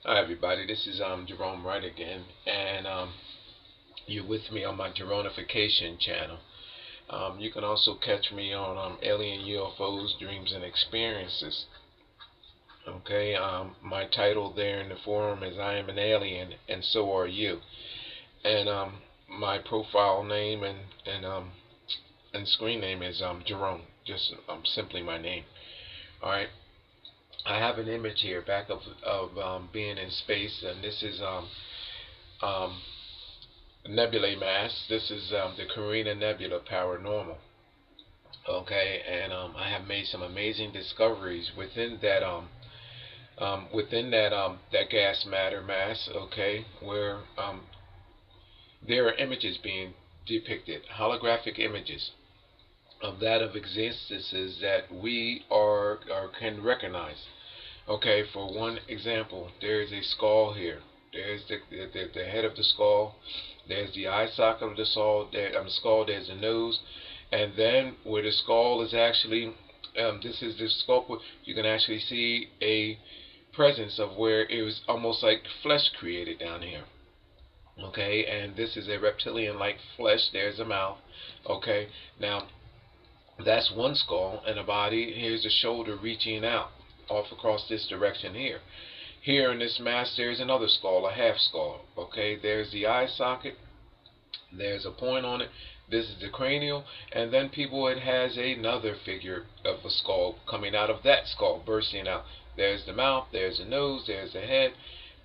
Hi everybody, this is Jerome Wright again, and you're with me on my Jeronification channel. You can also catch me on Alien UFOs, Dreams and Experiences. Okay, my title there in the forum is I am an alien, and so are you. And my profile name and screen name is Jerome, just simply my name. All right, I have an image here back of being in space, and this is um, nebulae mass. This is the Carina Nebula Paranormal. Okay, and I have made some amazing discoveries within that gas matter mass. Okay, where there are images being depicted, holographic images of that of existences that we are or can recognize. Okay, for one example, there is a skull here. There's the head of the skull. There's the eye socket of the skull. Skull. There's the nose, and then where the skull is actually, this is the skull. You can actually see a presence of where it was almost like flesh created down here. Okay, and this is a reptilian-like flesh. There's a mouth. Okay, now that's one skull and a body. Here's the shoulder reaching out off across this direction here. Here in this mass, there's another skull, a half skull. Okay, there's the eye socket. There's a point on it. This is the cranial, and then people, it has another figure of a skull coming out of that skull, bursting out. There's the mouth, there's the nose, there's the head,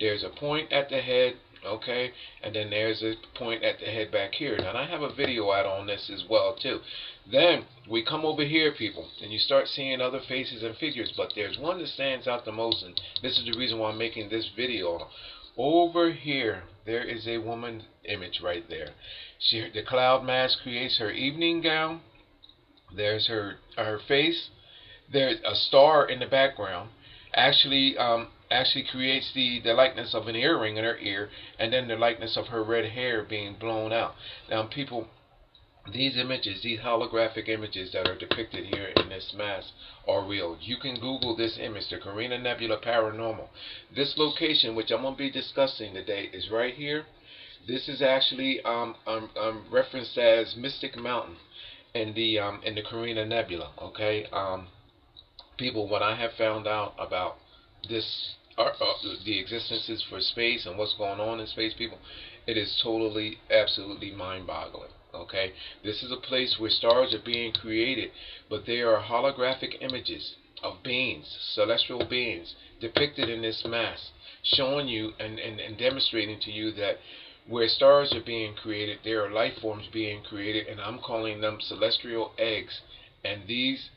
there's a point at the head, okay, and then there's a point at the head back here. Now I have a video out on this as well too. Then we come over here, people, and you start seeing other faces and figures, but there's one that stands out the most, and this is the reason why I'm making this video. Over here, there is a woman image right there. The cloud mask creates her evening gown. There's her face. There's a star in the background. Actually creates the likeness of an earring in her ear, and then the likeness of her red hair being blown out. Now, people, these images, these holographic images that are depicted here in this mass are real. You can Google this image, the Carina Nebula Paranormal. This location, which I'm going to be discussing today, is right here. This is actually referenced as Mystic Mountain in the Carina Nebula. Okay, people, what I have found out about this, the existences for space and what's going on in space, people, it is totally, absolutely mind-boggling. Okay, this is a place where stars are being created, but they are holographic images of beings, celestial beings, depicted in this mass, showing you and demonstrating to you that where stars are being created, there are life forms being created, and I'm calling them celestial eggs. And these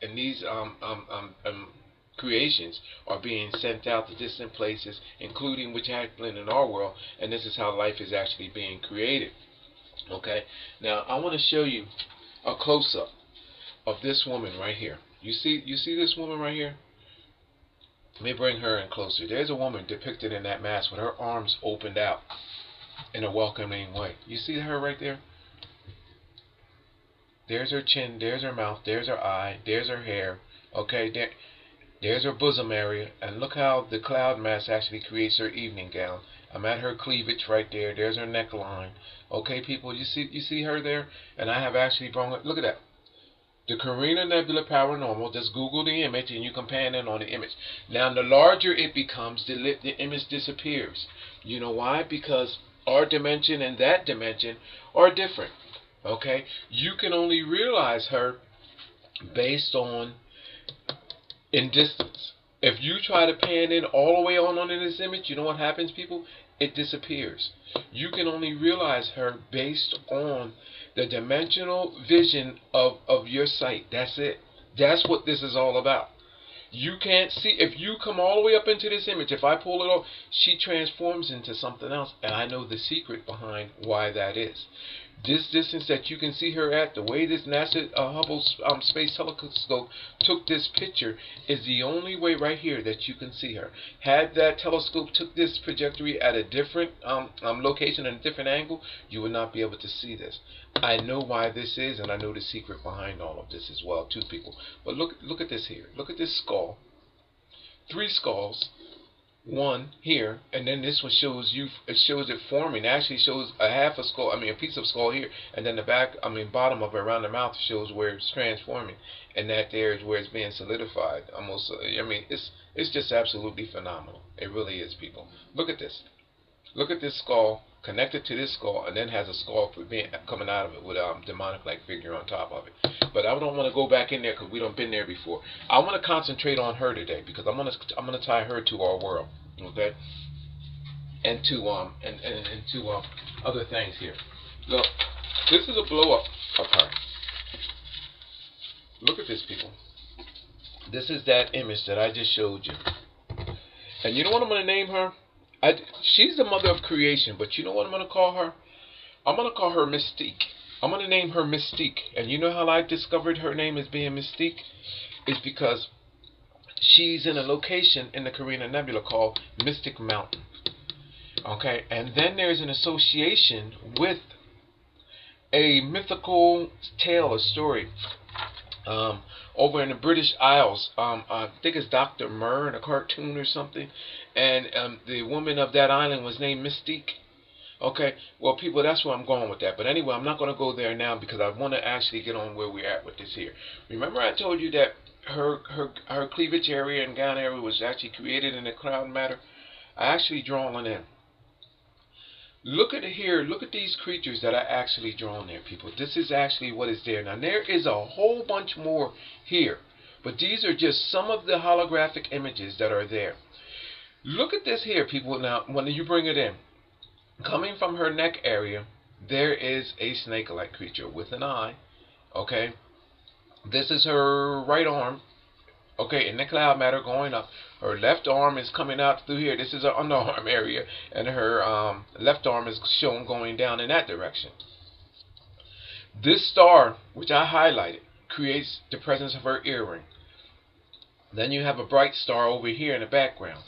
creations are being sent out to distant places, including which happen in our world, and this is how life is actually being created. Okay, now I want to show you a close-up of this woman right here. You see this woman right here? Let me bring her in closer. There's a woman depicted in that mask with her arms opened out in a welcoming way. You see her right there? There's her chin, there's her mouth, there's her eye, there's her hair. Okay, there's her bosom area, and look how the cloud mass actually creates her evening gown. I'm at her cleavage right there. There's her neckline. Okay, people, you see her there, and I have actually brought it. Look at that. The Carina Nebula Paranormal. Just Google the image, and you can pan in on the image. Now, the larger it becomes, the image disappears. You know why? Because our dimension and that dimension are different. Okay, you can only realize her based on in distance. If you try to pan in all the way on in this image, you know what happens, people? It disappears. You can only realize her based on the dimensional vision of your sight. That's it. That's what this is all about. You can't see. If you come all the way up into this image, if I pull it off, she transforms into something else, and I know the secret behind why that is. This distance that you can see her at, the way this NASA Hubble Space Telescope took this picture, is the only way right here that you can see her. Had that telescope took this trajectory at a different location and a different angle, you would not be able to see this. I know why this is, and I know the secret behind all of this as well, too, people. But look at this here. Look at this skull. Three skulls. one here, and then this one shows you, it shows it forming. It actually shows a half a skull, I mean a piece of skull here, and then the back, I mean bottom of it around the mouth shows where it's transforming, and that there is where it's being solidified almost. I mean it's just absolutely phenomenal. It really is, people. Look at this. Look at this skull connected to this skull, and then has a skull coming out of it with a demonic-like figure on top of it. But I don't want to go back in there because we don't been there before. I want to concentrate on her today because I'm gonna tie her to our world, okay? And to other things here. Look, this is a blow up of her. Look at this, people. This is that image that I just showed you. And you know what I'm gonna name her? She's the mother of creation, but you know what I'm going to call her? I'm going to call her Mystique. I'm going to name her Mystique. And you know how I discovered her name as being Mystique? It's because she's in a location in the Carina Nebula called Mystic Mountain. Okay, and then there's an association with a mythical tale or story over in the British Isles. I think it's Dr. Murr in a cartoon or something, and the woman of that island was named Mystique. Okay, well, people, that's where I'm going with that. But anyway, I'm not going to go there now because I want to actually get on where we're at with this here. Remember I told you that her cleavage area and gown area was actually created in the cloud matter? I actually drawn it in. Look at it here. Look at these creatures that I actually drawn there, people. This is actually what is there. Now, there is a whole bunch more here, but these are just some of the holographic images that are there. Look at this here, people. Now, when you bring it in, coming from her neck area, there is a snake-like creature with an eye. Okay, this is her right arm. Okay, in the cloud matter going up. Her left arm is coming out through here. This is her underarm area, and her left arm is shown going down in that direction. This star, which I highlighted, creates the presence of her earring. Then you have a bright star over here in the background.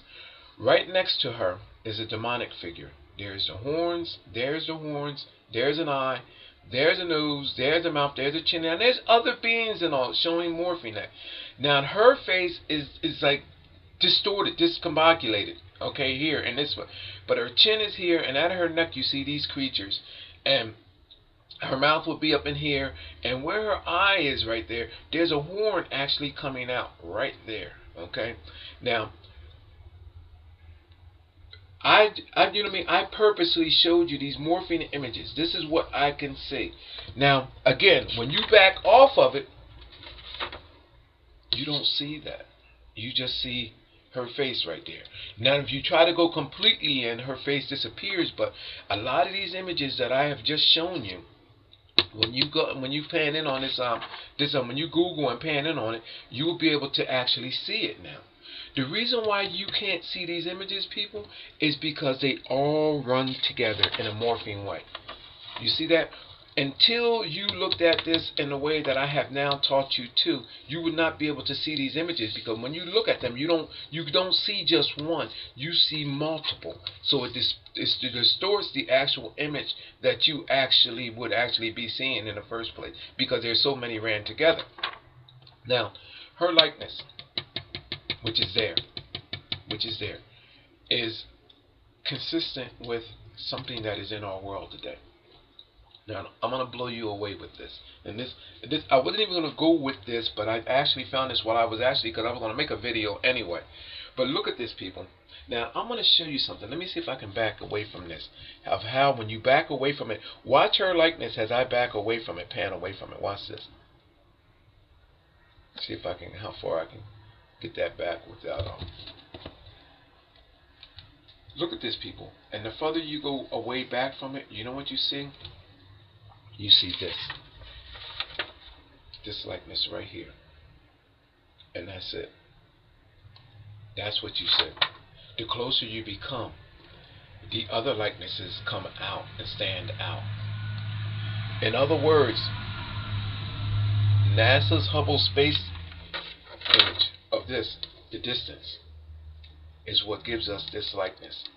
Right next to her is a demonic figure. There's the horns, there's an eye, there's a nose, there's a mouth, there's a chin, and there's other beings and all showing morphing that. Now her face is like distorted, discombobulated, okay, here in this one. But her chin is here, and at her neck you see these creatures, and her mouth will be up in here, and where her eye is right there, there's a horn actually coming out right there, okay? Now, you know what I mean? I purposely showed you these morphing images. This is what I can see. Now, again, when you back off of it, you don't see that. You just see her face right there. Now, if you try to go completely in, her face disappears. But a lot of these images that I have just shown you, when you pan in on this, when you Google and pan in on it, you will be able to actually see it now. The reason why you can't see these images, people, is because they all run together in a morphing way. You see that? Until you looked at this in the way that I have now taught you to, you would not be able to see these images, because when you look at them, you don't see just one, you see multiple. So it distorts the actual image that you would actually be seeing in the first place, because there's so many ran together. Now, her likeness, which is there, is consistent with something that is in our world today. Now, I'm going to blow you away with this. And this I wasn't even going to go with this, but I actually found this while I was because I was going to make a video anyway. But look at this, people. Now, I'm going to show you something. Let me see if I can back away from this. Of how when you back away from it, watch her likeness as I back away from it, pan away from it. Watch this. See if I can, how far I can get that back without Look at this, people. And the further you go away back from it, you know what you see? You see this likeness right here, and that's it. That's what you see. The closer you become, the other likenesses come out and stand out. In other words, NASA's Hubble space image of this, the distance, is what gives us this likeness,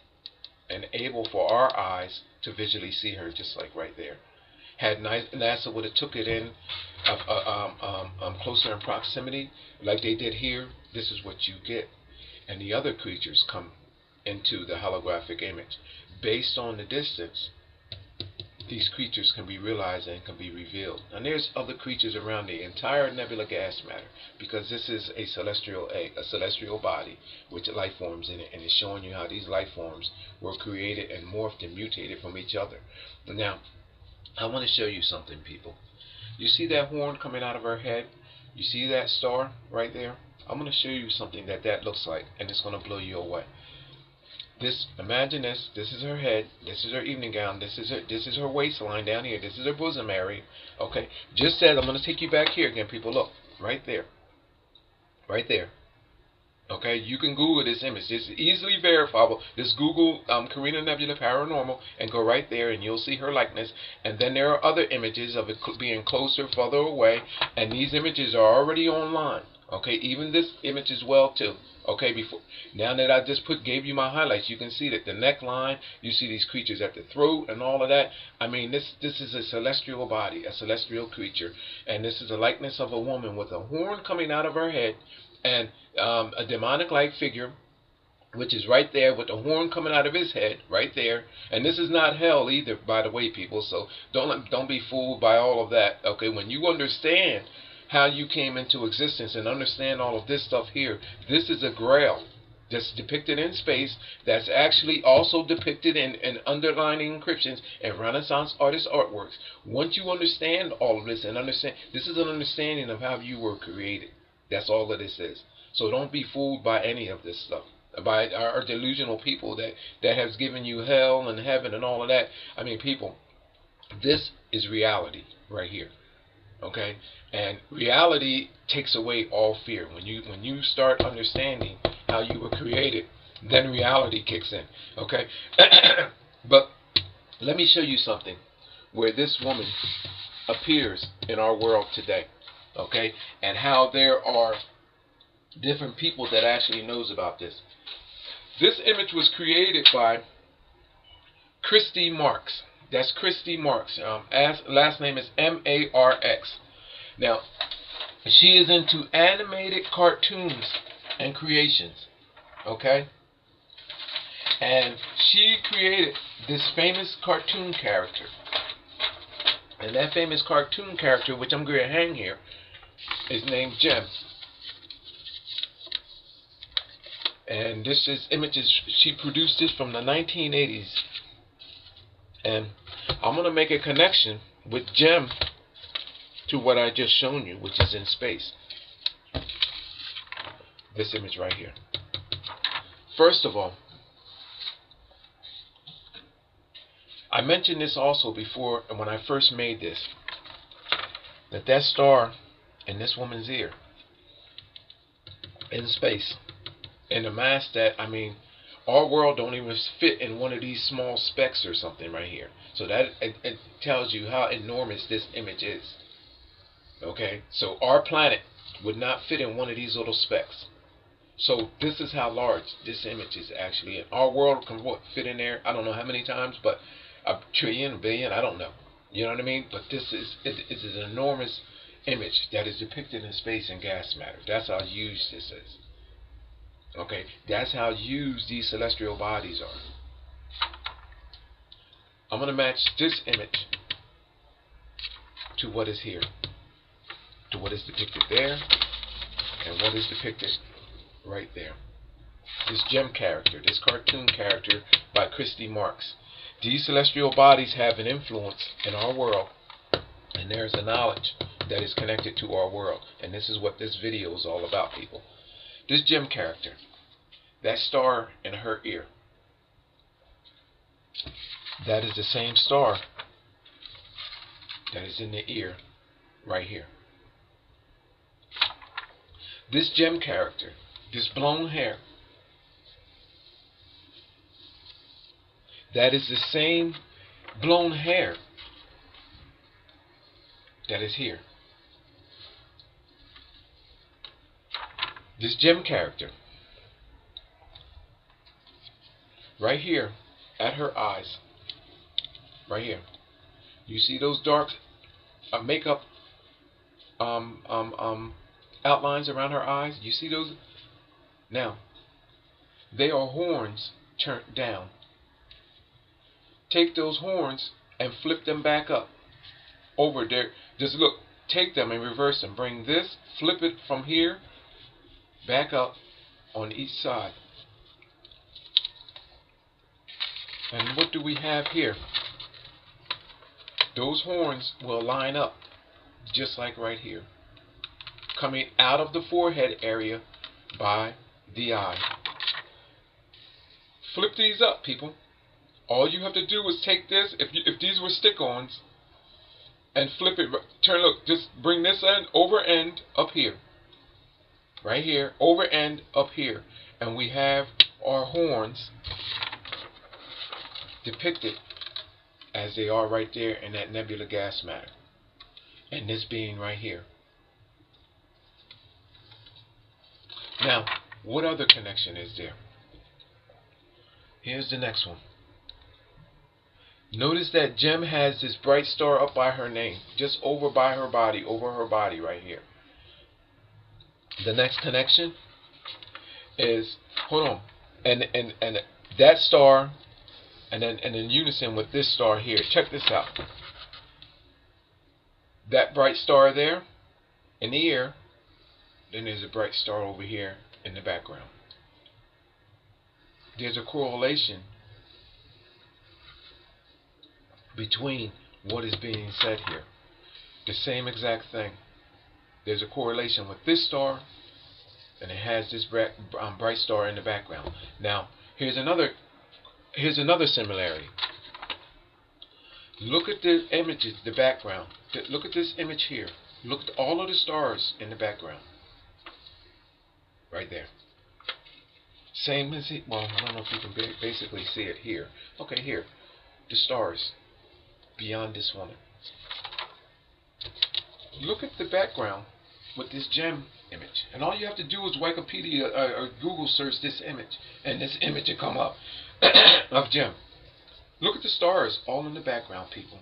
and able for our eyes to visually see her, just like right there. Had NASA would have took it in closer in proximity, like they did here, this is what you get. And the other creatures come into the holographic image. Based on the distance, these creatures can be realized and can be revealed. And there's other creatures around the entire nebula gas matter, because this is a celestial egg, a celestial body with life forms in it, and it's showing you how these life forms were created and morphed and mutated from each other. Now, I want to show you something, people. You see that horn coming out of her head? You see that star right there? I'm going to show you something that looks like, and it's going to blow you away. Imagine this. This is her head. This is her evening gown. This is her waistline down here. This is her bosom area. Okay. Just said, I'm going to take you back here again, people. Look, right there, right there. Okay. You can Google this image. It's easily verifiable. Just Google Carina Nebula Paranormal and go right there, and you'll see her likeness. And then there are other images of it being closer, further away, and these images are already online. Okay. Even this image as well too. Okay, now that I just gave you my highlights, you can see that the neckline, you see these creatures at the throat and all of that. I mean, this is a celestial body, a celestial creature, and this is a likeness of a woman with a horn coming out of her head, and a demonic-like figure, which is right there with the horn coming out of his head, right there. And this is not hell either, by the way, people. So don't be fooled by all of that. Okay, when you understand how you came into existence and understand all of this stuff here, this is a grail that's depicted in space, that's actually also depicted in underlining encryptions and Renaissance artist artworks. Once you understand all of this and understand, this is an understanding of how you were created. That's all that this is. So don't be fooled by any of this stuff, by our delusional people that has given you hell and heaven and all of that. I mean, people, this is reality right here. Okay, and reality takes away all fear. When you start understanding how you were created, then reality kicks in. Okay, but let me show you something where this woman appears in our world today. Okay, and how there are different people that actually knows about this. This image was created by Christy Marks. That's Christy Marks. Last name is M-A-R-X. Now, she is into animated cartoons and creations. Okay? And she created this famous cartoon character. And that famous cartoon character, which I'm going to hang here, is named Jem. And this is images, she produced this from the 1980s. And I'm going to make a connection with Jem to what I just shown you, which is in space. This image right here. First of all, I mentioned this also before when I first made this, that star in this woman's ear in space, in a mass that, I mean, our world don't even fit in one of these small specks or something right here. So that it tells you how enormous this image is. Okay, so our planet would not fit in one of these little specks. So this is how large this image is actually. In our world can fit in there. I don't know how many times, but a trillion, a billion, I don't know. You know what I mean? But this is it's an enormous image that is depicted in space and gas matter. That's how huge this is. Okay, that's how huge these celestial bodies are. I'm going to match this image to what is here, to what is depicted there, and what is depicted right there. This Jem character, this cartoon character by Christy Marks. These celestial bodies have an influence in our world, and there's a knowledge that is connected to our world. And this is what this video is all about, people. This Jem character, that star in her ear, that is the same star that is in the ear right here. This Jem character, this blown hair, that is the same blown hair that is here. This Jem character, right here at her eyes, right here. You see those dark makeup outlines around her eyes? You see those? Now, they are horns turned down. Take those horns and flip them back up over there. Just look, take them and reverse them. Bring this, flip it from here back up on each side. And what do we have here? Those horns will line up just like right here, coming out of the forehead area by the eye. Flip these up, people. All you have to do is take this, if these were stick-ons, and flip it, turn, look, just bring this end over end up here. Right here, over end up here. And we have our horns depicted as they are right there in that nebula gas matter. And this being right here. Now, what other connection is there? Here's the next one. Notice that Jem has this bright star up by her name, just over by her body, right here. The next connection is, hold on, and that star, and then in unison with this star here. Check this out. That bright star there in the ear, then there's a bright star over here in the background. There's a correlation between what is being said here. The same exact thing. There's a correlation with this star, and it has this bright star in the background. Now, here's another similarity. Look at the images, the background. Look at this image here. Look at all of the stars in the background. Right there. Same as it. Well, I don't know if you can basically see it here. Okay, here. The stars beyond this woman. Look at the background with this Jem image, and all you have to do is Wikipedia or Google search this image, and this image will come up of Jem. Look at the stars all in the background, people.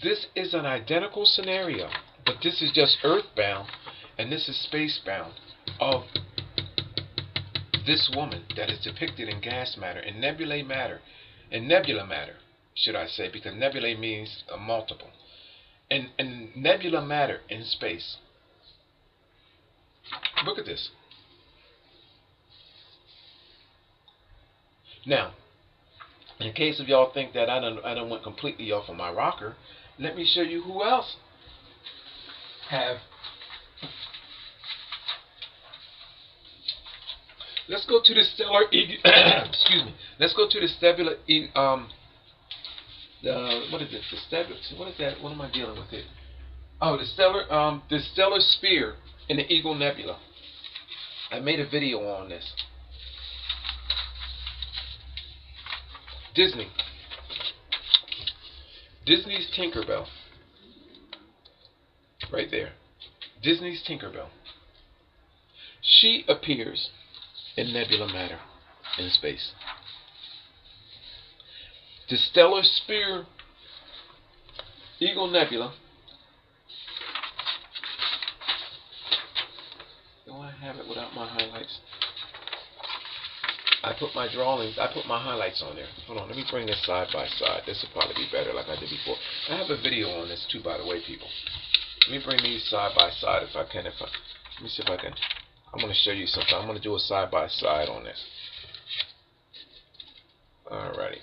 This is an identical scenario, but this is just earthbound, and this is spacebound of this woman that is depicted in gas matter, in nebula matter, should I say, because nebulae means a multiple. And nebula matter in space. Look at this. Now, in case of y'all think that I done went completely off of my rocker, let me show you who else have. Let's go to the stellar. Excuse me. Let's go to the stellar. What is it? The stellar. What is that? What am I dealing with here? Oh, the stellar sphere in the Eagle Nebula. I made a video on this. Disney's Tinkerbell. Right there. Disney's Tinkerbell. She appears in nebula matter in space. The stellar sphere Eagle Nebula. Do I have it without my highlights? I put my highlights on there. Hold on, let me bring this side by side. This will probably be better like I did before. I have a video on this too, by the way, people. Let me bring these side by side if I can. Let me see if I can. I'm going to show you something. I'm going to do a side by side on this. Alrighty.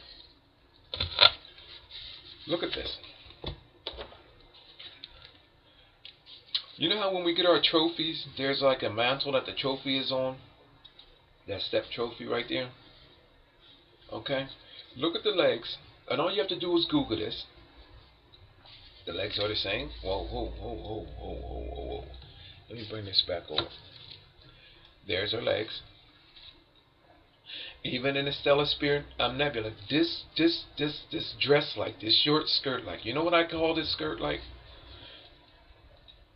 Look at this. You know how when we get our trophies, there's like a mantle that the trophy is on? That step trophy right there. Okay? Look at the legs. And all you have to do is Google this. The legs are the same. Whoa, whoa, whoa, whoa, whoa, whoa, whoa, whoa. Let me bring this back over. There's her legs. Even in the stellar sphere nebula, this dress like, this short skirt like. You know what I call this skirt like?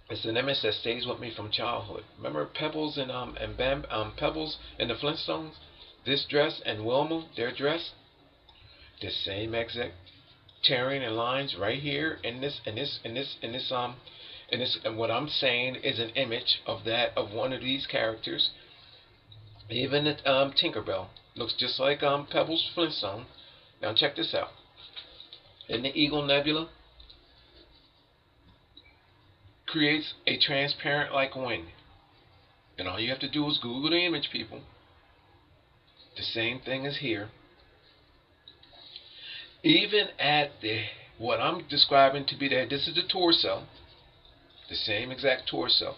It's an image that stays with me from childhood. Remember Pebbles and Pebbles in the Flintstones? This dress and Wilma, their dress, the same exact tearing and lines right here in this, and what I'm saying is an image of one of these characters. Even the Tinkerbell Looks just like Pebbles Flintstone. Now check this out. In the Eagle Nebula, creates a transparent like wing. And all you have to do is Google the image, people. The same thing is here. Even at the what I'm describing to be there, this is the torso, the same exact torso,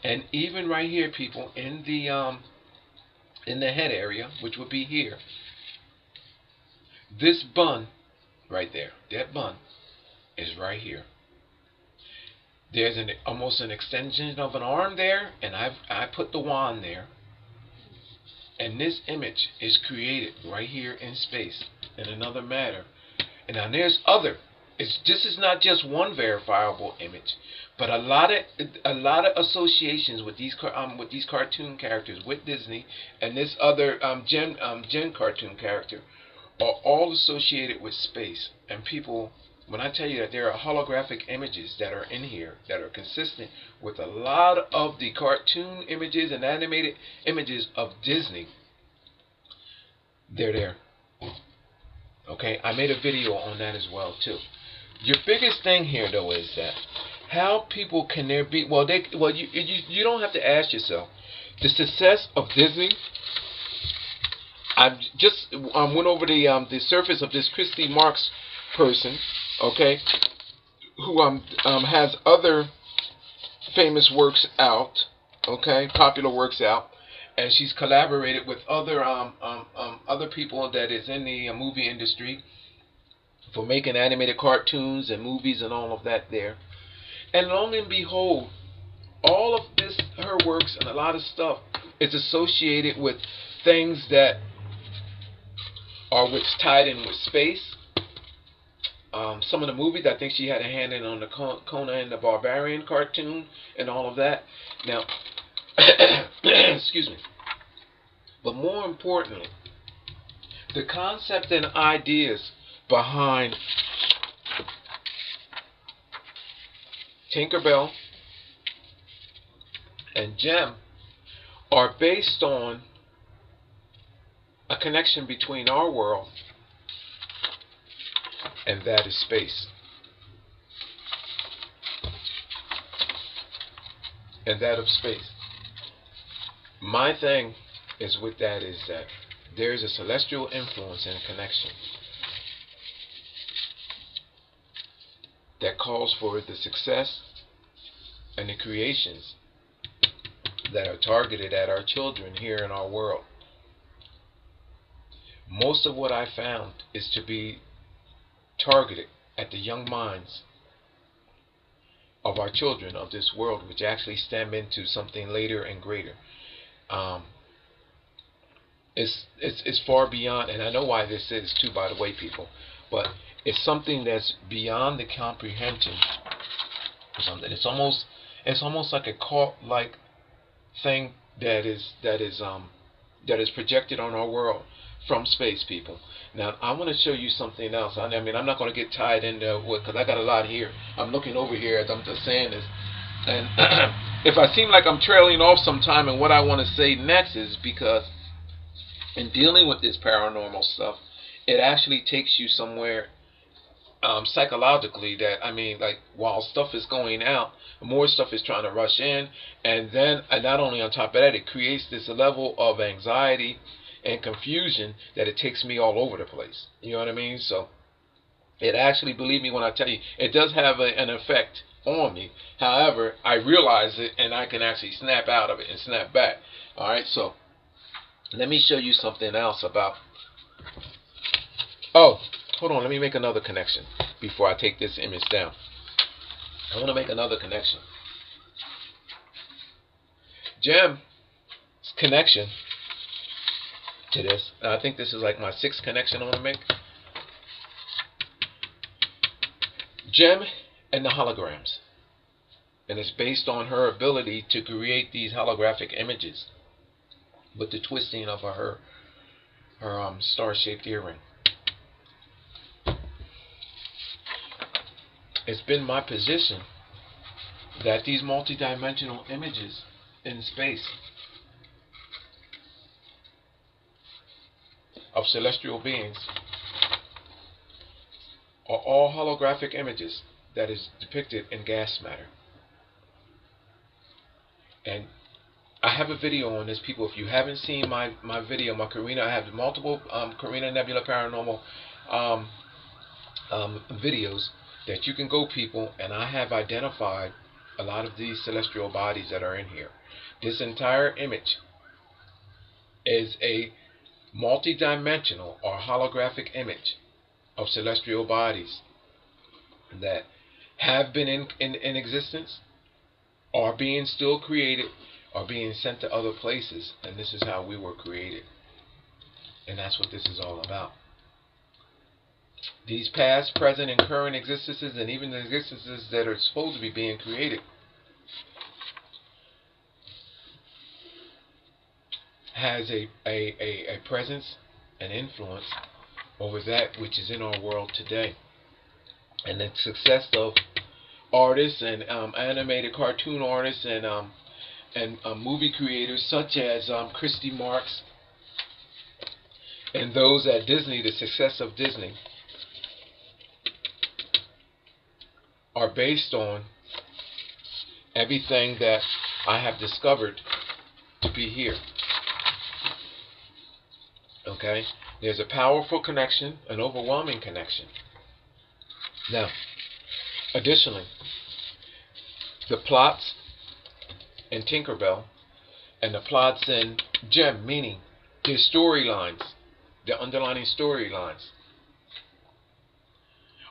and even right here, people, in the head area, which would be here, this bun right there, that bun is right here. There's almost an extension of an arm there, and I put the wand there, and this image is created right here in space in another matter. And now there's other. This is not just one verifiable image, but a lot of associations with these cartoon characters with Disney and this other Jem cartoon character are all associated with space. And people, when I tell you that there are holographic images that are in here that are consistent with a lot of the cartoon images and animated images of Disney, they're there. Okay, I made a video on that as well too. Your biggest thing here though is that how people can there be you don't have to ask yourself the success of Disney. I just went over the surface of this Christy Marks person, okay, who has other famous works out, okay, popular works out. And she's collaborated with other people that is in the movie industry for making animated cartoons and movies and all of that there. And lo and behold, all of this, her works and a lot of stuff is associated with things that are tied in with space. Some of the movies, I think she had a hand in on the Conan the Barbarian cartoon and all of that. Now, excuse me. But more importantly, the concept and ideas behind Tinkerbell and Jem are based on a connection between our world and that is space. And that of space. My thing is with that is that there is a celestial influence and connection that calls for the success and the creations that are targeted at our children here in our world. Most of what I found is to be targeted at the young minds of our children of this world, which actually stem into something later and greater. It's far beyond, and I know why this is too, by the way, people, but it's something that's beyond the comprehension. It's almost like a cult-like thing that is projected on our world from space, people. Now, I want to show you something else. I mean, I'm not going to get tied into it because I got a lot here. I'm looking over here as I'm just saying this. And if I seem like I'm trailing off sometime and what I want to say next is because in dealing with this paranormal stuff, it actually takes you somewhere psychologically that, I mean, like, while stuff is going out, more stuff is trying to rush in, and then not only on top of that, it creates this level of anxiety and confusion that it takes me all over the place. You know what I mean? So it actually, believe me when I tell you, it does have an effect on me. However, I realize it and I can actually snap out of it and snap back. Alright, so let me show you something else about... Oh, hold on, let me make another connection before I take this image down. I want to make another connection. Jem's connection to this, I think this is like my 6th connection I want to make. Jem and the holograms. And it's based on her ability to create these holographic images with the twisting of her star-shaped earring. It's been my position that these multidimensional images in space celestial beings are all holographic images that is depicted in gas matter. And I have a video on this, people. If you haven't seen my video, my Carina, I have multiple Carina Nebula Paranormal videos that you can go, people, and I have identified a lot of these celestial bodies that are in here. This entire image is a multi-dimensional or holographic image of celestial bodies that have been in existence, are being still created, are being sent to other places, and this is how we were created. And that's what this is all about. These past, present, and current existences, and even the existences that are supposed to be being created, has a presence and influence over that which is in our world today. And the success of artists and animated cartoon artists and movie creators such as Christy Marx and those at Disney, the success of Disney, are based on everything that I have discovered to be here. Okay? There's a powerful connection, an overwhelming connection. Now, additionally, the plots in Tinkerbell and the plots in Jem, meaning the storylines, the underlying storylines,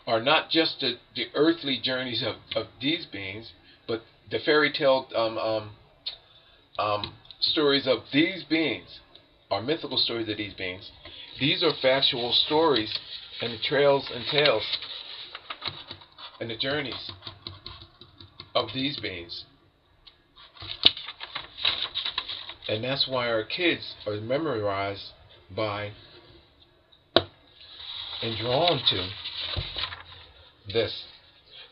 are not just the earthly journeys of these beings, but the fairy tale stories of these beings, are mythical stories of these beings. These are factual stories and the trails and tales and the journeys of these beings. And that's why our kids are memorized by and drawn to this.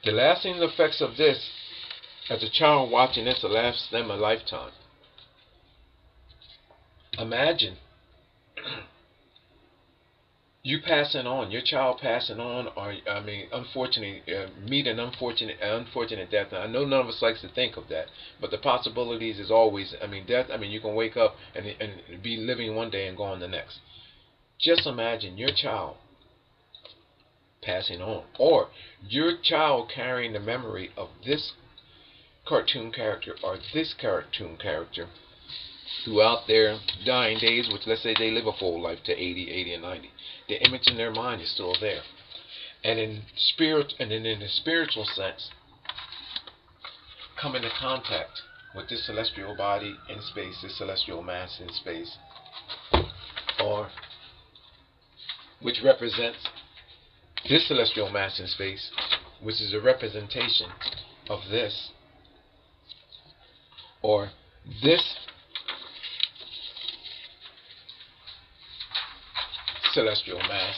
The lasting effects of this, as a child watching this, will last them a lifetime. Imagine you passing on, your child passing on, or unfortunately, meet an unfortunate death. Now, I know none of us likes to think of that, but the possibilities is always, death. You can wake up and be living one day and go on the next. Just imagine your child passing on, or your child carrying the memory of this cartoon character or this cartoon character throughout their dying days, which let's say they live a full life to 80 and 90. The image in their mind is still there. And in the spiritual sense, come into contact with this celestial body in space, this celestial mass in space, or which represents this celestial mass in space, which is a representation of this, or this celestial mass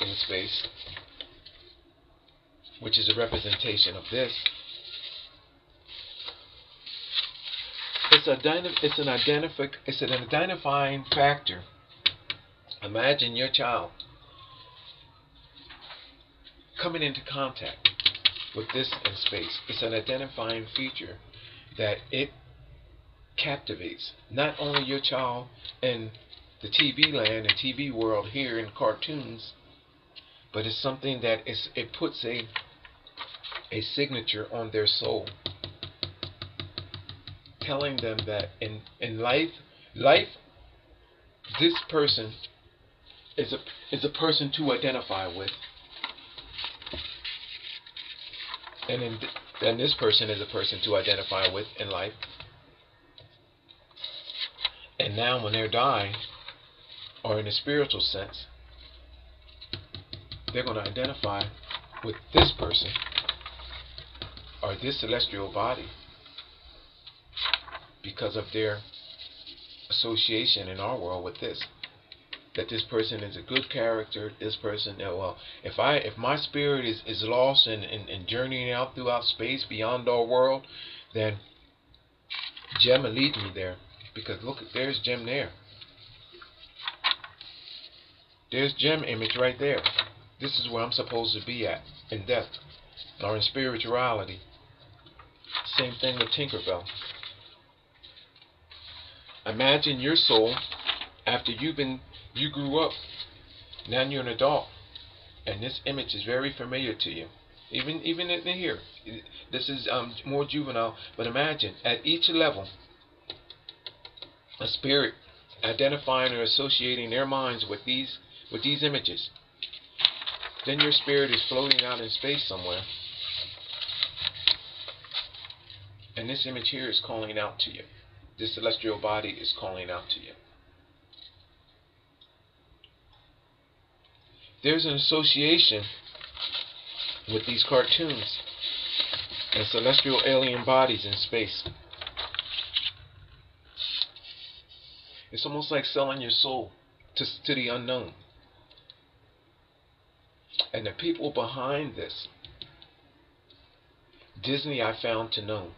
in space, which is a representation of this. It's an identifying factor. Imagine your child coming into contact with this in space. It's an identifying feature that it captivates not only your child in the TV land and TV world here in cartoons, but it's something that it puts a signature on their soul, telling them that in life, this person is a person to identify with, and this person is a person to identify with in life. And now when they're dying, or in a spiritual sense, they're going to identify with this person or this celestial body because of their association in our world with this. That this person is a good character. This person, well, if my spirit is lost and journeying out throughout space beyond our world, then Jem will lead me there. Because look, there's Jem there. There's Jem image right there. This is where I'm supposed to be at in death or in spirituality. Same thing with Tinkerbell. Imagine your soul after you grew up. Now you're an adult, and this image is very familiar to you. Even in here, this is more juvenile. But imagine at each level, a spirit identifying or associating their minds with these images. Then your spirit is floating out in space somewhere, and this image here is calling out to you. This celestial body is calling out to you. There's an association with these cartoons and celestial alien bodies in space. It's almost like selling your soul to the unknown. And the people behind this, Disney, I found to know,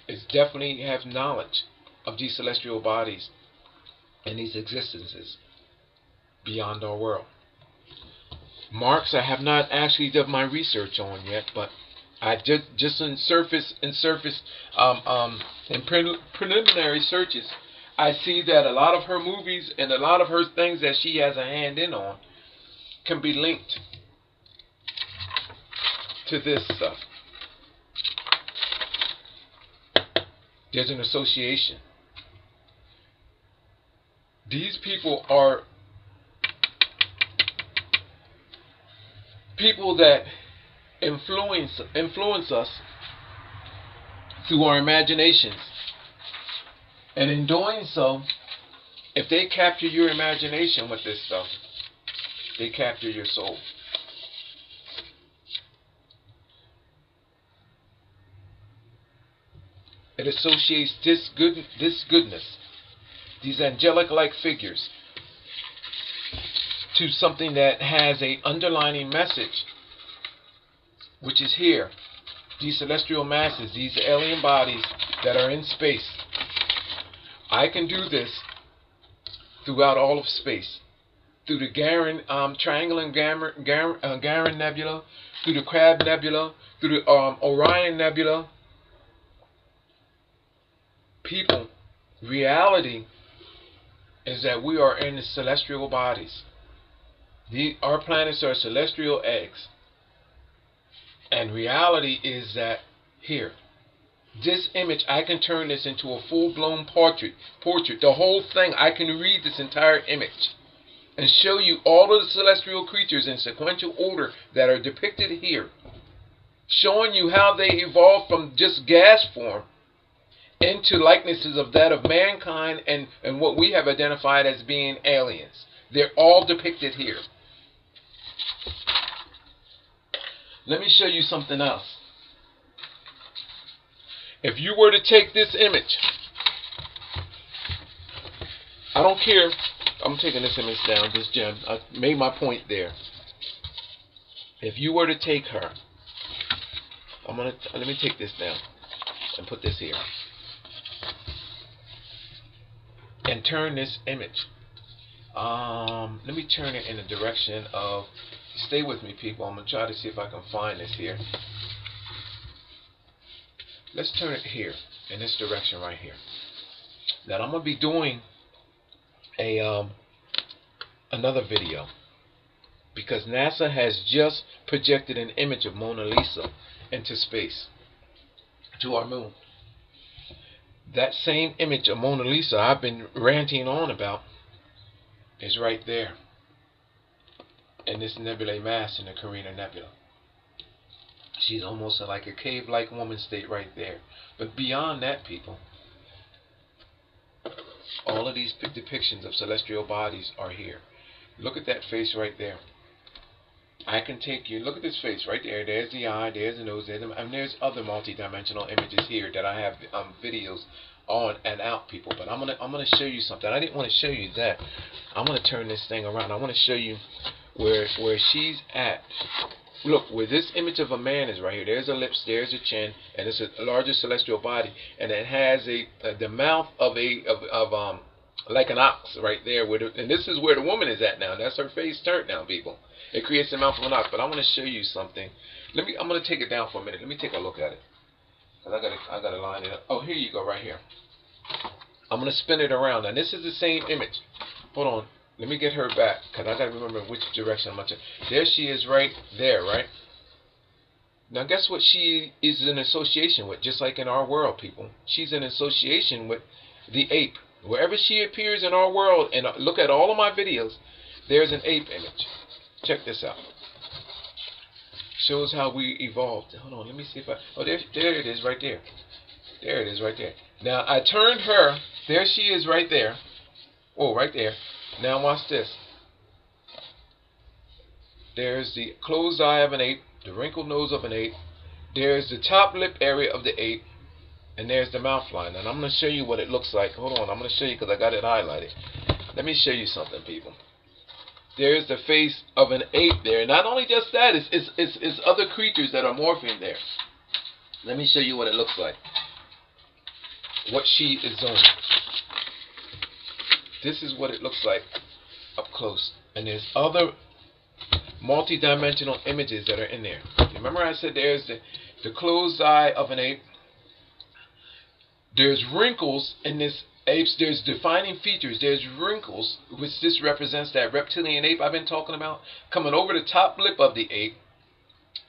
is definitely have knowledge of these celestial bodies and these existences beyond our world. Marks I have not actually done my research on yet, but I just in preliminary searches, I see that a lot of her movies and a lot of her things that she has a hand in on can be linked to this stuff. There's an association. These people are people that influence us through our imaginations. And in doing so, if they capture your imagination with this stuff, they capture your soul. It associates this goodness, these angelic-like figures, to something that has a underlining message, which is here. These celestial masses, these alien bodies that are in space. I can do this throughout all of space, through the Triangle and Garin Nebula, through the Crab Nebula, through the Orion Nebula. People, reality is that we are in the celestial bodies. Our planets are celestial eggs. And reality is that here, this image, I can turn this into a full-blown portrait. The whole thing, I can read this entire image and show you all of the celestial creatures in sequential order that are depicted here, showing you how they evolved from just gas form into likenesses of that of mankind and what we have identified as being aliens. They're all depicted here. Let me show you something else. If you were to take this image, I don't care. I'm taking this image down, this Jem. I made my point there. If you were to take her, let me take this down and put this here. And turn this image. Let me turn it in the direction of, stay with me people, I'm going to try to see if I can find this here. Let's turn it here, in this direction right here. Now I'm going to be doing another video, because NASA has just projected an image of Mona Lisa into space, to our moon. That same image of Mona Lisa I've been ranting on about is right there in this nebulae mass in the Carina Nebula. She's almost like a cave-like woman state right there. But beyond that, people, all of these depictions of celestial bodies are here. Look at that face right there. I can take you, look at this face right there. There's the eye, there's the nose, and there's other multi-dimensional images here that I have videos on and out, people. But I'm gonna show you something. I didn't want to show you that. I'm gonna turn this thing around. I want to show you where she's at. Look, where this image of a man is right here. There's a lips, there's a chin, and it's a larger celestial body, and it has the mouth of like an ox right there. And this is where the woman is at now. That's her face turned now, people. It creates the mouth of an ox. But I want to show you something. I'm going to take it down for a minute. Let me take a look at it. Because I gotta line it up. Oh, here you go, right here. I'm going to spin it around. And this is the same image. Hold on. Let me get her back. Because I got to remember which direction I'm going to. There she is right there, right? Now, guess what she is in association with? Just like in our world, people. She's in association with the ape. Wherever she appears in our world, and look at all of my videos, there's an ape image. Check this out. Shows how we evolved. Hold on, let me see if I... Oh, there it is right there. There it is right there. Now, I turned her. There she is right there. Oh, right there. Now, watch this. There's the closed eye of an ape, the wrinkled nose of an ape. There's the top lip area of the ape. And there's the mouth line. And I'm going to show you what it looks like. Hold on, I'm going to show you because I got it highlighted. Let me show you something, people. There's the face of an ape there. Not only just that, it's other creatures that are morphing there. Let me show you what it looks like. What she is on. This is what it looks like up close. And there's other multi-dimensional images that are in there. Remember I said there's the closed eye of an ape. There's wrinkles in this ape. There's defining features. There's wrinkles, which this represents that reptilian ape I've been talking about, coming over the top lip of the ape,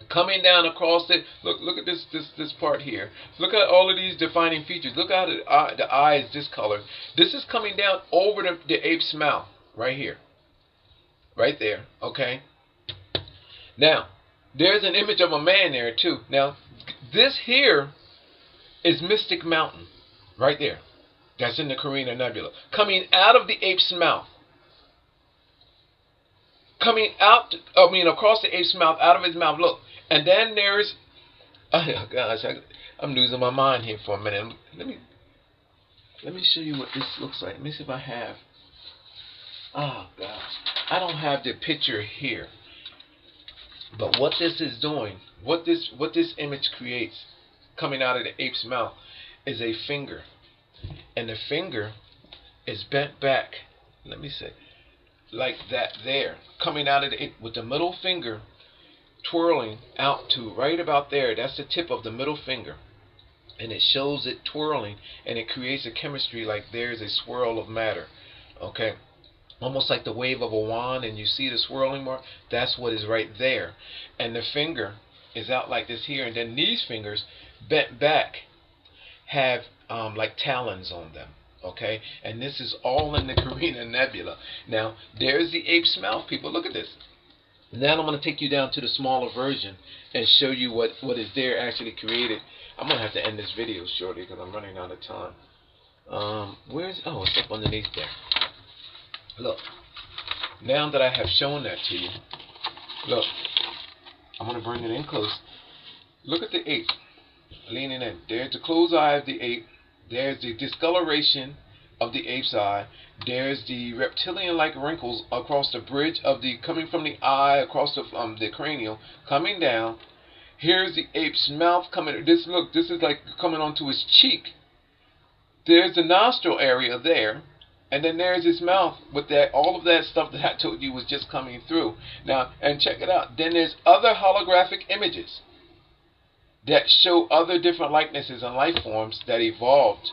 coming down across it. Look at this part here. Look at all of these defining features. Look how the eye is this color. This is coming down over the ape's mouth right here, right there. Okay. Now, there's an image of a man there too. Now, this here is Mystic Mountain. Right there. That's in the Carina Nebula. Coming out of the ape's mouth. Coming out, across the ape's mouth, out of his mouth. Look. And then there's... Oh, gosh. I'm losing my mind here for a minute. Let me show you what this looks like. Let me see if I have... Oh, gosh. I don't have the picture here. But what this is doing, what this image creates, coming out of the ape's mouth, is a finger, and the finger is bent back. Let me say, like that there, coming out of the with the middle finger twirling out to right about there. That's the tip of the middle finger, and it shows it twirling, and it creates a chemistry like there's a swirl of matter. Okay, almost like the wave of a wand, and you see the swirling mark. That's what is right there, and the finger is out like this here, and then these fingers bent back have like talons on them. Okay, and this is all in the Carina Nebula. Now there's the ape's mouth, people. Look at this. Now I'm going to take you down to the smaller version and show you what is there actually created. I'm going to have to end this video shortly because I'm running out of time. Where's... Oh, it's up underneath there. Look, now that I have shown that to you, look, I'm going to bring it in close. Look at the ape leaning in. There's the closed eye of the ape. There's the discoloration of the ape's eye. There's the reptilian-like wrinkles across the bridge of the, coming from the eye, across the cranial, coming down. Here's the ape's mouth coming. This is like coming onto his cheek. There's the nostril area there. And then there's his mouth with that, all of that stuff that I told you was just coming through. Now, and check it out. Then there's other holographic images that show other different likenesses and life forms that evolved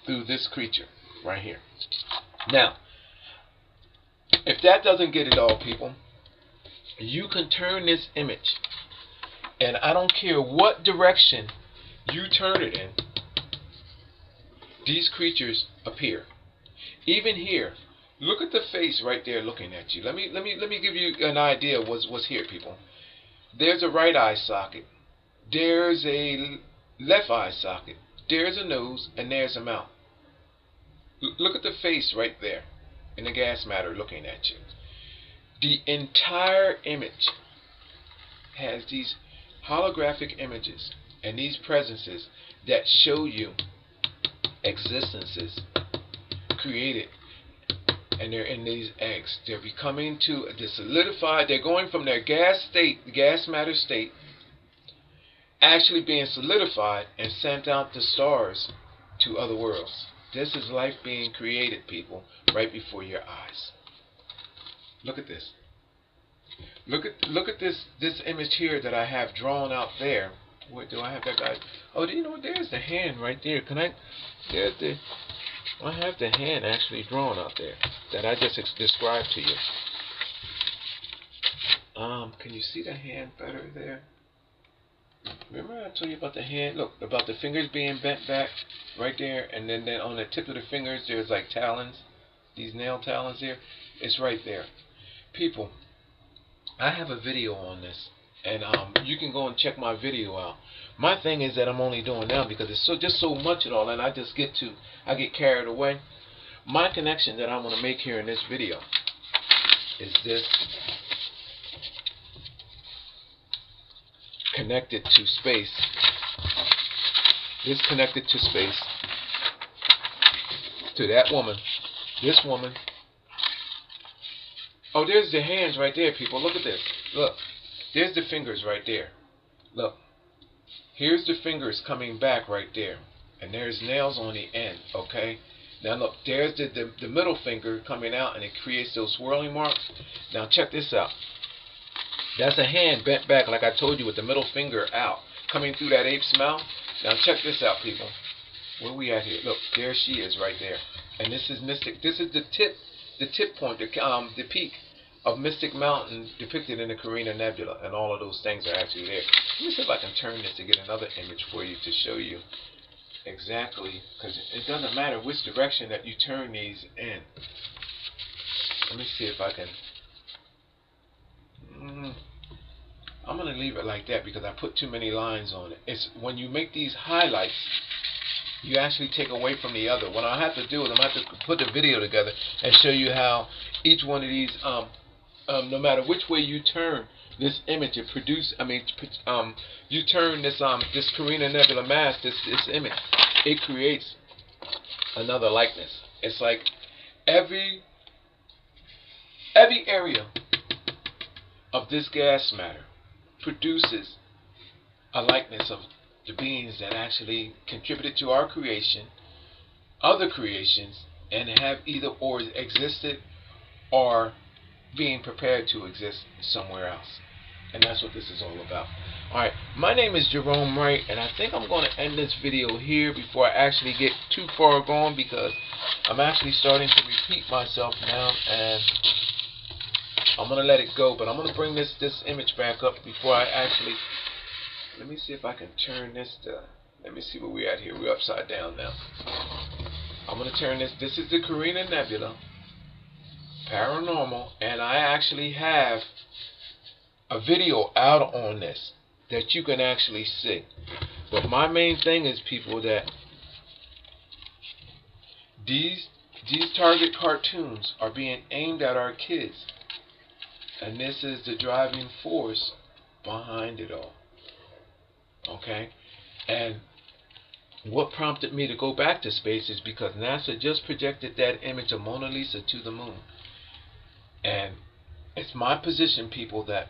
through this creature right here. Now, if that doesn't get it all, people, you can turn this image, and I don't care what direction you turn it in, these creatures appear. Even here, look at the face right there looking at you. Let me give you an idea of what's here, people. There's a right eye socket. There's a left eye socket. There's a nose, and there's a mouth. Look at the face right there in the gas matter looking at you. The entire image has these holographic images and these presences that show you existences created, and they're in these eggs. They're becoming to the solidified. They're going from their gas state, the gas matter state, actually being solidified and sent out to stars to other worlds. This is life being created, people, right before your eyes. Look at this. Look at this image here that I have drawn out there. Where do I have that guy? Oh, do you know what? There's the hand right there. I have the hand actually drawn out there that I just described to you. Can you see the hand better there? Remember I told you about the hand? Look, about the fingers being bent back right there, and then on the tip of the fingers there's like talons, these nail talons there. It's right there. People, I have a video on this, and you can go and check my video out. My thing is that I'm only doing now because it's just so much at all, and I get carried away. My connection that I'm going to make here in this video is this. Connected to space. This connected to space. To that woman. This woman. Oh, there's the hands right there, people. Look at this. Look. There's the fingers right there. Look. Here's the fingers coming back right there. And there's nails on the end, okay? Now look, there's the middle finger coming out, and it creates those swirling marks. Now check this out. That's a hand bent back, like I told you, with the middle finger out, coming through that ape's mouth. Now check this out, people. Where we at here? Look, there she is, right there. And this is Mystic. This is the tip point, the peak of Mystic Mountain depicted in the Carina Nebula, and all of those things are actually there. Let me see if I can turn this to get another image for you to show you exactly, because it doesn't matter which direction that you turn these in. Let me see if I can. I'm going to leave it like that because I put too many lines on it. It's when you make these highlights, you actually take away from the other. What I have to do is I'm going to have to put the video together and show you how each one of these, no matter which way you turn this image, it produces. You turn this this Carina Nebula mass, this image, it creates another likeness. It's like every area of this gas matter produces a likeness of the beings that actually contributed to our creation, other creations, and have either or existed or being prepared to exist somewhere else. And that's what this is all about. Alright, my name is Jerome Wright, and I think I'm going to end this video here before I actually get too far gone, because I'm actually starting to repeat myself now, and I'm going to let it go, but I'm going to bring this image back up before I actually... Let me see if I can turn this to... Let me see where we're at here. We're upside down now. I'm going to turn this... This is the Carina Nebula. Paranormal. And I actually have a video out on this that you can actually see. But my main thing is, people, that these target cartoons are being aimed at our kids. And this is the driving force behind it all. Okay? And what prompted me to go back to space is because NASA just projected that image of Mona Lisa to the moon. And it's my position, people, that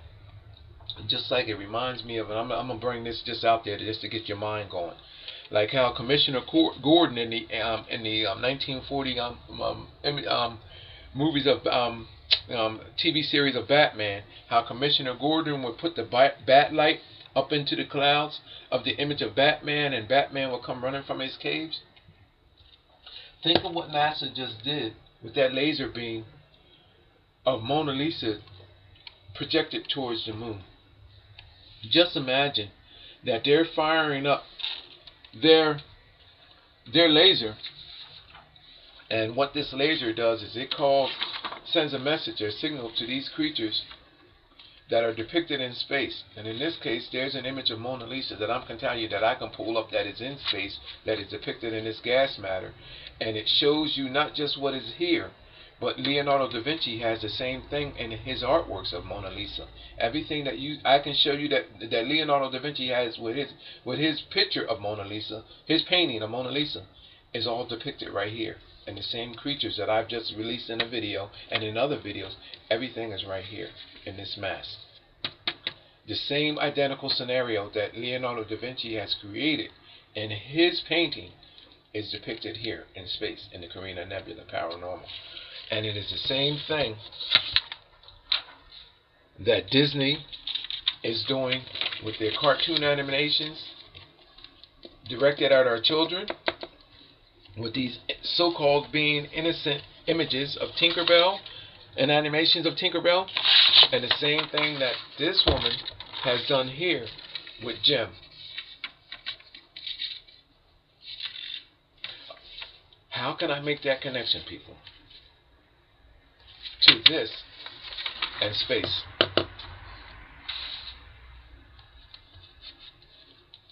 just like it reminds me of, and I'm going to bring this just out there just to get your mind going. Like how Commissioner Gordon in the 1940 movies of TV series of Batman, how Commissioner Gordon would put the bat light up into the clouds of the image of Batman, and Batman would come running from his caves. Think of what NASA just did with that laser beam of Mona Lisa projected towards the moon. Just imagine that they're firing up their laser, and what this laser does is it sends a message or signal to these creatures that are depicted in space. And in this case, there's an image of Mona Lisa that I can tell you that I can pull up that is in space, that is depicted in this gas matter, and it shows you not just what is here, but Leonardo da Vinci has the same thing in his artworks of Mona Lisa. Everything that I can show you that Leonardo da Vinci has with his picture of Mona Lisa, his painting of Mona Lisa, is all depicted right here. And the same creatures that I've just released in a video and in other videos, everything is right here in this mass. The same identical scenario that Leonardo da Vinci has created in his painting is depicted here in space, in the Carina Nebula paranormal. And it is the same thing that Disney is doing with their cartoon animations directed at our children, with these so-called being innocent images of Tinkerbell and animations of Tinkerbell, and the same thing that this woman has done here with Jem. How can I make that connection, people, to this and space?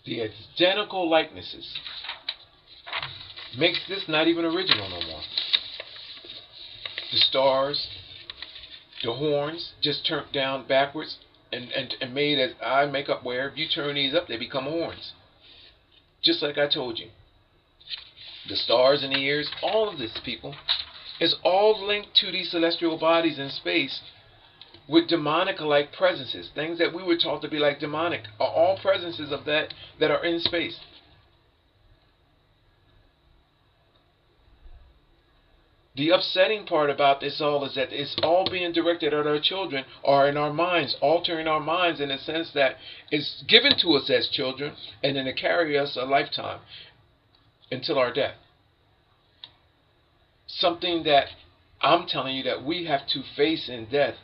The identical likenesses makes this not even original no more. The stars, the horns, just turned down backwards and made as eye makeup wear. If you turn these up, they become horns. Just like I told you. The stars and the ears, all of this, people, is all linked to these celestial bodies in space with demonic-like presences. Things that we were taught to be like demonic are all presences of that are in space. The upsetting part about this all is that it's all being directed at our children, or in our minds, altering our minds in a sense that it's given to us as children and then to carry us a lifetime until our death. Something that I'm telling you that we have to face in death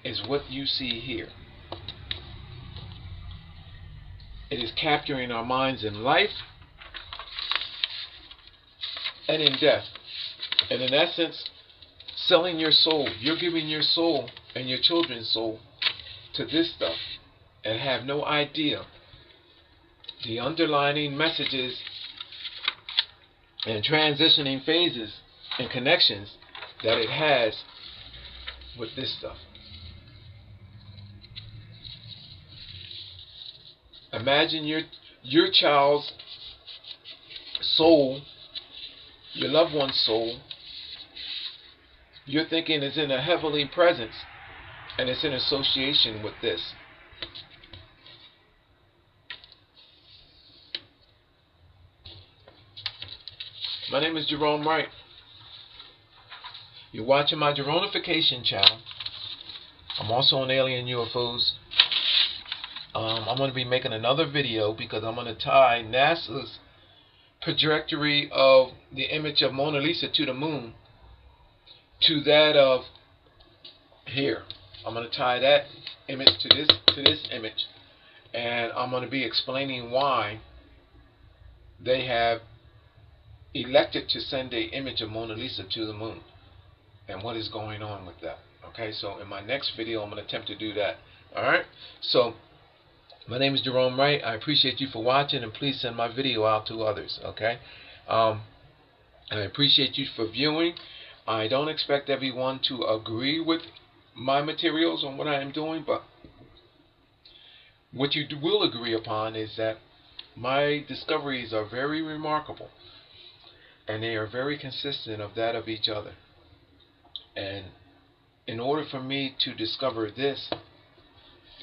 is what you see here. It is capturing our minds in life and in death. And in essence, selling your soul. You're giving your soul and your children's soul to this stuff and have no idea the underlining messages and transitioning phases and connections that it has with this stuff. Imagine your child's soul, your loved one's soul, you're thinking is in a heavenly presence, and it's in association with this. My name is Jerome Wright. You're watching my Jeronification channel. I'm also on alien UFOs. I'm going to be making another video because I'm going to tie NASA's trajectory of the image of Mona Lisa to the moon to that of here. I'm going to tie that image to this image, and I'm going to be explaining why they have elected to send an image of Mona Lisa to the moon and what is going on with that. Okay, so in my next video I'm going to attempt to do that. Alright, so my name is Jerome Wright. I appreciate you for watching, and please send my video out to others. Okay, I appreciate you for viewing. I don't expect everyone to agree with my materials on what I am doing, but what you will agree upon is that my discoveries are very remarkable, and they are very consistent of that of each other. And in order for me to discover this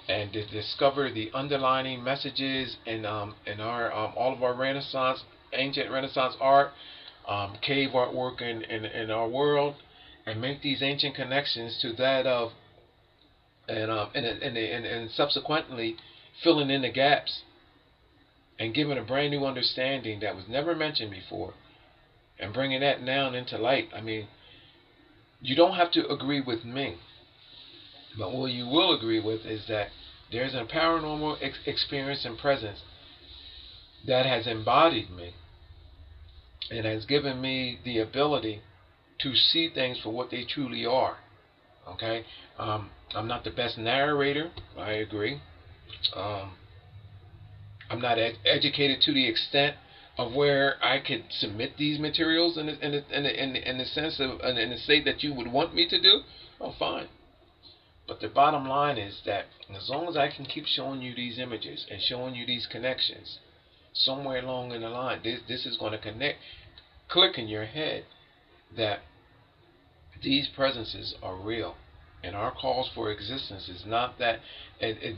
and to discover the underlining messages in our all of our Renaissance, ancient Renaissance art, cave artwork in our world, and make these ancient connections to that of and subsequently filling in the gaps and giving a brand new understanding that was never mentioned before, and bringing that now into light. I mean, you don't have to agree with me, but what you will agree with is that there's a paranormal experience and presence that has embodied me and has given me the ability to see things for what they truly are. Okay, I'm not the best narrator, I agree. I'm not educated to the extent of where I could submit these materials in the sense of in the state that you would want me to do. Oh, fine. But the bottom line is that as long as I can keep showing you these images and showing you these connections, somewhere along in the line, this is going to click in your head that these presences are real And our cause for existence is not that,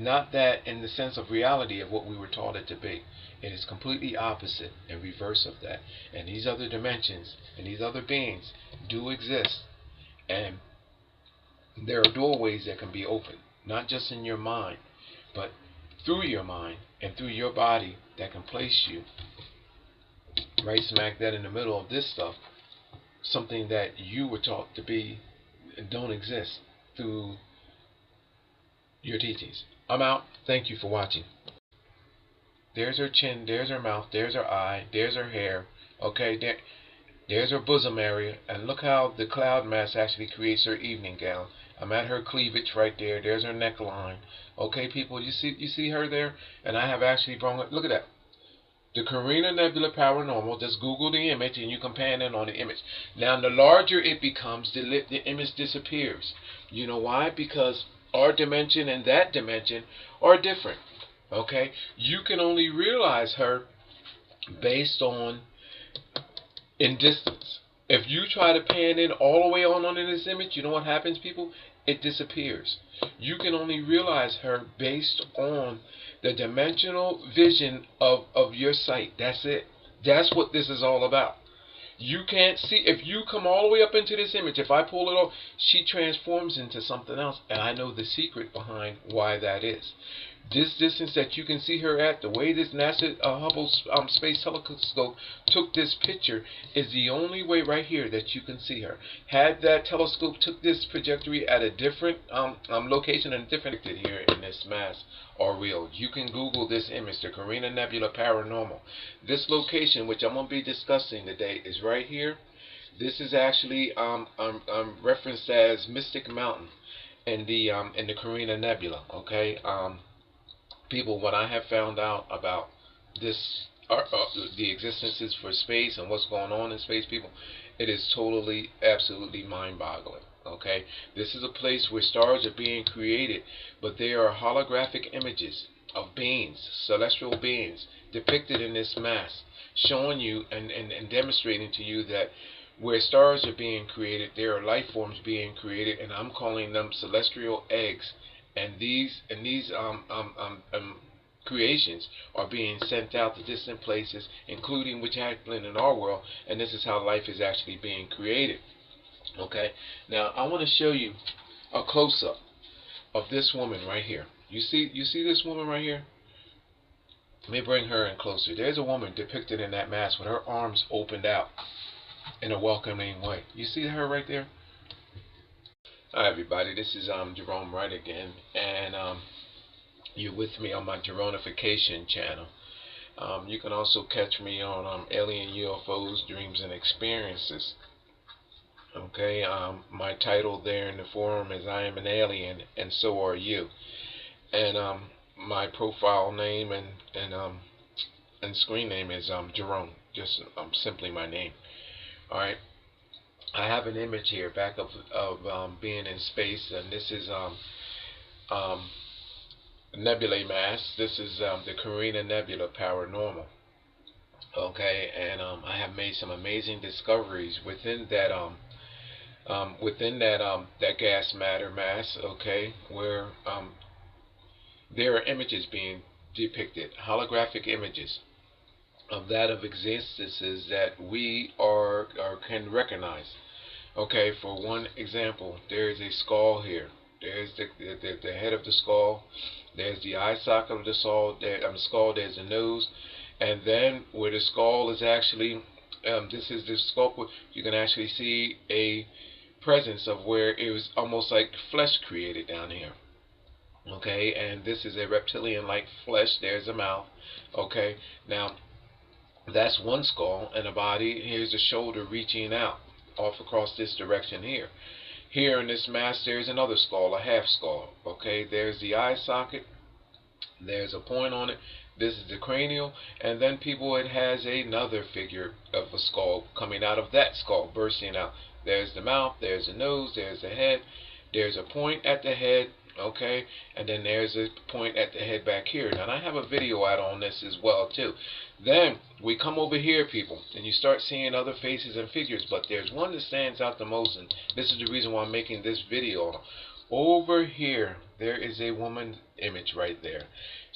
not that in the sense of reality of what we were taught it to be. It is completely opposite and reverse of that. And these other dimensions and these other beings do exist. And there are doorways that can be opened, not just in your mind, but through your mind and through your body that can place you right smack dead in the middle of this stuff, something that you were taught to be don't exist through your teachings. I'm out. Thank you for watching. There's her chin, there's her mouth, there's her eye, there's her hair. Okay, there's her bosom area, and look how the cloud mass actually creates her evening gown. I'm at her cleavage right there. There's her neckline. Okay, people, you see her there, and I have actually brought it. Look at that. The Carina Nebula Paranormal. Just Google the image and you can pan in on the image. Now, the larger it becomes, the image disappears. You know why? Because our dimension and that dimension are different. Okay? You can only realize her based on in distance. If you try to pan in all the way on in this image, you know what happens, people? It disappears. You can only realize her based on the dimensional vision of your sight. That's it. That's what this is all about. You can't see. If you come all the way up into this image, if I pull it off, she transforms into something else. And I know the secret behind why that is. This distance that you can see her at, the way this NASA Hubble Space Telescope took this picture, is the only way right here that you can see her. Had that telescope took this trajectory at a different location and different here in this mass are real. You can Google this image, the Carina Nebula Paranormal. This location, which I'm going to be discussing today, is right here. This is actually referenced as Mystic Mountain in the Carina Nebula. Okay. People, what I have found out about this, the existences for space and what's going on in space, people, it is totally, absolutely mind-boggling. Okay, this is a place where stars are being created, but they are holographic images of beings, celestial beings, depicted in this mass, showing you and demonstrating to you that where stars are being created, there are life forms being created, and I'm calling them celestial eggs. And these creations are being sent out to distant places, including which happen in our world, and this is how life is actually being created. Okay, now I want to show you a close-up of this woman right here. You see this woman right here? Let me bring her in closer. There's a woman depicted in that mask with her arms opened out in a welcoming way. You see her right there? Hi everybody, this is Jerome Wright again, and you're with me on my Jeronification channel. You can also catch me on Alien UFOs, Dreams and Experiences. Okay, my title there in the forum is I Am an Alien and So Are You. And my profile name and screen name is Jerome, just simply my name. Alright. I have an image here back of being in space, and this is nebulae mass. This is the Carina Nebula Paranormal. Okay, and I have made some amazing discoveries within that that gas matter mass. Okay, where there are images being depicted, holographic images of that of existences that we can recognize. Okay, for one example, there is a skull here. There's the head of the skull. There's the eye socket of the skull. There's the nose, and then where the skull is actually, this is the skull. You can actually see a presence of where it was almost like flesh created down here. Okay, and this is a reptilian-like flesh. There's a mouth. Okay, now that's one skull and a body. Here's the shoulder reaching out off across this direction here. Here in this mass there's another skull, a half skull. Okay, there's the eye socket. There's a point on it. This is the cranial, and then people, it has another figure of a skull coming out of that skull, bursting out. There's the mouth, there's the nose, there's the head. There's a point at the head. Okay, and then there's a point at the head back here. Now I have a video out on this as well too. Then we come over here, people, and you start seeing other faces and figures, but there's one that stands out the most, and this is the reason why I'm making this video. Over here, there is a woman image right there.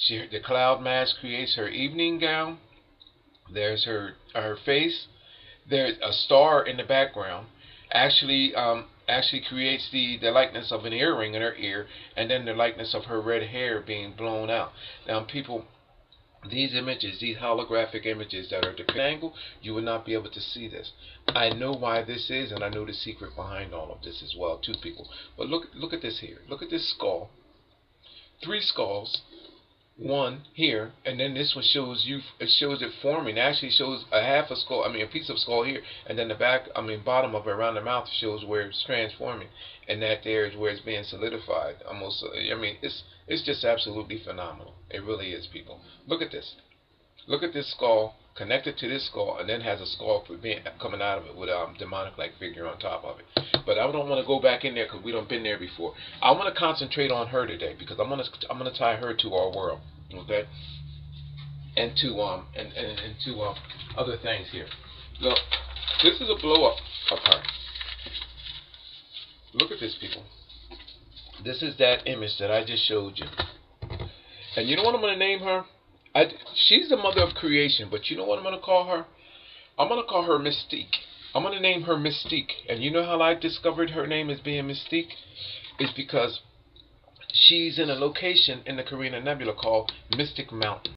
The cloud mask creates her evening gown. There's her face. There's a star in the background. Actually creates the likeness of an earring in her ear, and then the likeness of her red hair being blown out. Now, people, these images, these holographic images that are depicted at an angle, you will not be able to see this. I know why this is, and I know the secret behind all of this as well, too, people. But look at this here. Look at this skull. 3 skulls. One here, and then this one shows you. It shows it forming. It actually shows a half a skull. I mean, a piece of skull here, and then the back. I mean, bottom of it around the mouth shows where it's transforming, and that there is where it's being solidified. Almost. I mean, it's just absolutely phenomenal. It really is, people. Look at this. Look at this skull connected to this skull, and then has a skull coming out of it with a demonic-like figure on top of it. But I don't want to go back in there because we don't been there before. I want to concentrate on her today because I'm gonna tie her to our world, okay? And to other things here. Look, this is a blow up of her. Look at this, people. This is that image that I just showed you. And you know what I'm gonna name her? She's the mother of creation, but you know what I'm going to call her? I'm going to call her Mystique. I'm going to name her Mystique. And you know how I discovered her name as being Mystique? It's because she's in a location in the Carina Nebula called Mystic Mountain.